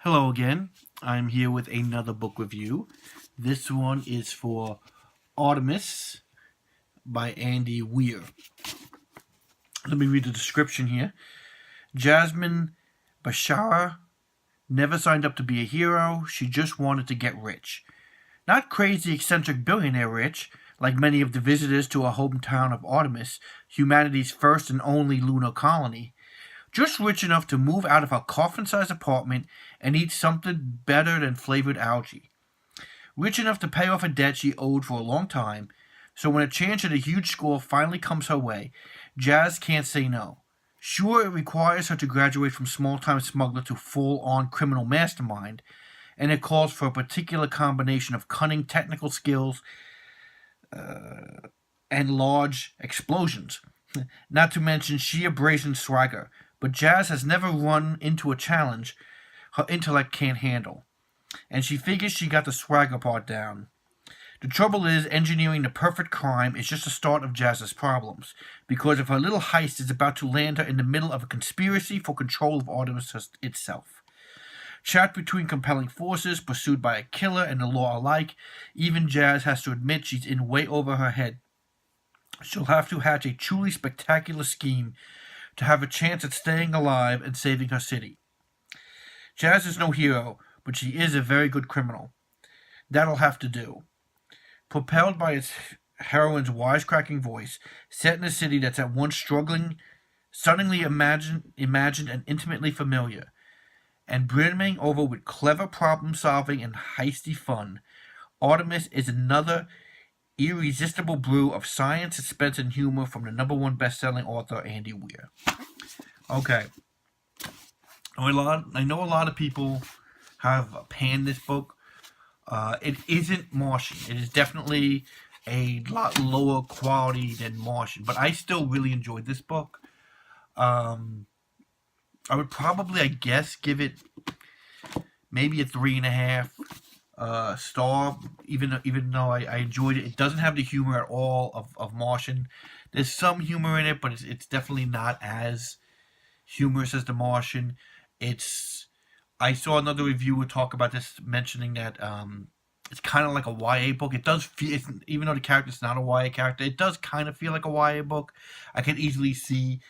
Hello again. I'm here with another book review. This one is for Artemis by Andy Weir. Let me read the description here. Jasmine Bashara never signed up to be a hero. She just wanted to get rich. Not crazy, eccentric billionaire rich, like many of the visitors to her hometown of Artemis, humanity's first and only lunar colony. Just rich enough to move out of her coffin-sized apartment and eat something better than flavored algae. Rich enough to pay off a debt she owed for a long time, so when a chance at a huge score finally comes her way, Jazz can't say no. Sure, it requires her to graduate from small-time smuggler to full-on criminal mastermind, and it calls for a particular combination of cunning technical skills and large explosions. Not to mention sheer brazen swagger, but Jazz has never run into a challenge her intellect can't handle, and she figures she got the swagger part down. The trouble is, engineering the perfect crime is just the start of Jazz's problems, because if her little heist is about to land her in the middle of a conspiracy for control of Artemis itself. Trapped between compelling forces, pursued by a killer and the law alike, even Jazz has to admit she's in way over her head. She'll have to hatch a truly spectacular scheme to have a chance at staying alive and saving her city. Jazz is no hero, but she is a very good criminal. That'll have to do. Propelled by its heroine's wisecracking voice, set in a city that's at once struggling, stunningly imagined and intimately familiar, and brimming over with clever problem-solving and heisty fun, Artemis is another irresistible brew of science, suspense, and humor from the #1 best-selling author Andy Weir. Okay, I know a lot of people have panned this book. It isn't Martian. It is definitely a lot lower quality than Martian, but I still really enjoyed this book. I would probably, I guess, give it maybe a 3.5 star, even though I enjoyed it. It doesn't have the humor at all of Martian. There's some humor in it, but it's definitely not as humorous as The Martian. I saw another reviewer talk about this, mentioning that it's kind of like a YA book. It does feel, even though the character's not a YA character, it does kind of feel like a YA book. I could easily see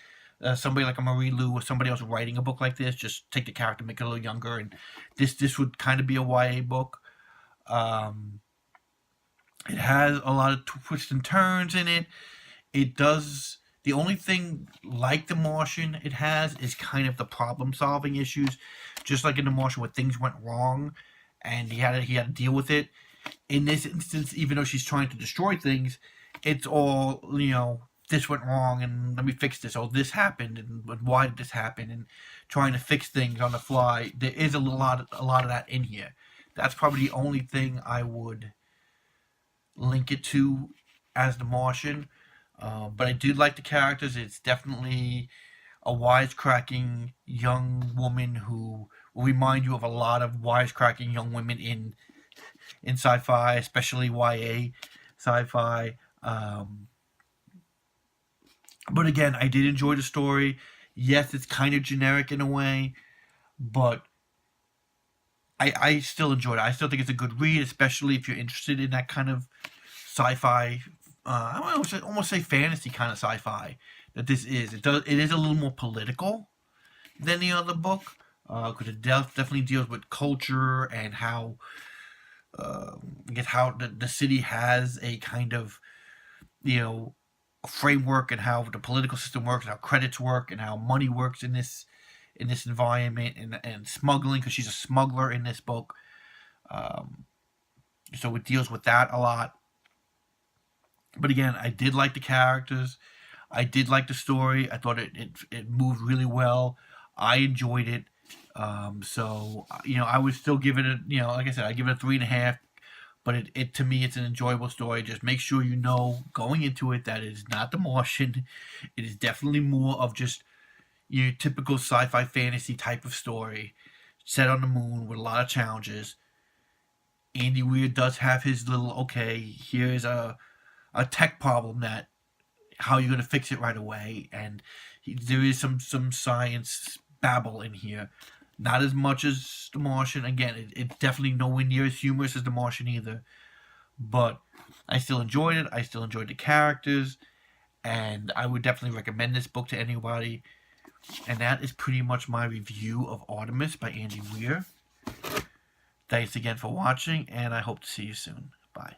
somebody like a Marie Lu or somebody else writing a book like this. Just take the character, make it a little younger, and this would kind of be a YA book. It has a lot of twists and turns in it. It does. The only thing like The Martian it has is kind of the problem-solving issues, just like in The Martian where things went wrong, and he had to deal with it. In this instance, even though she's trying to destroy things, it's all, this went wrong and let me fix this. Oh, this happened and why did this happen? And trying to fix things on the fly. There is a lot of that in here. That's probably the only thing I would link it to as The Martian. But I do like the characters. It's definitely a wisecracking young woman who will remind you of a lot of wisecracking young women in sci-fi, especially YA sci-fi. But again, I did enjoy the story. Yes, it's kind of generic in a way, but I still enjoyed it. I still think it's a good read, especially if you're interested in that kind of sci-fi. I would almost say fantasy kind of sci-fi that this is. It is a little more political than the other book, because it definitely deals with culture and how I guess how the city has a kind of a framework, and how the political system works, and how credits work, and how money works in this environment, and smuggling, because she's a smuggler in this book. So it deals with that a lot. But again, I did like the characters. I did like the story. I thought it moved really well. I enjoyed it. So I would still give it like I said, I give it a 3.5. But it to me, it's an enjoyable story. Just make sure you know going into it that it is not The Martian. It is definitely more of just your typical sci-fi fantasy type of story, set on the moon with a lot of challenges. Andy Weir does have his little, okay, here's a tech problem that how you're going to fix it right away, and there is some science babble in here. Not as much as The Martian. Again, it's definitely nowhere near as humorous as The Martian either. But I still enjoyed it. I still enjoyed the characters. And I would definitely recommend this book to anybody. And that is pretty much my review of Artemis by Andy Weir. Thanks again for watching, and I hope to see you soon. Bye.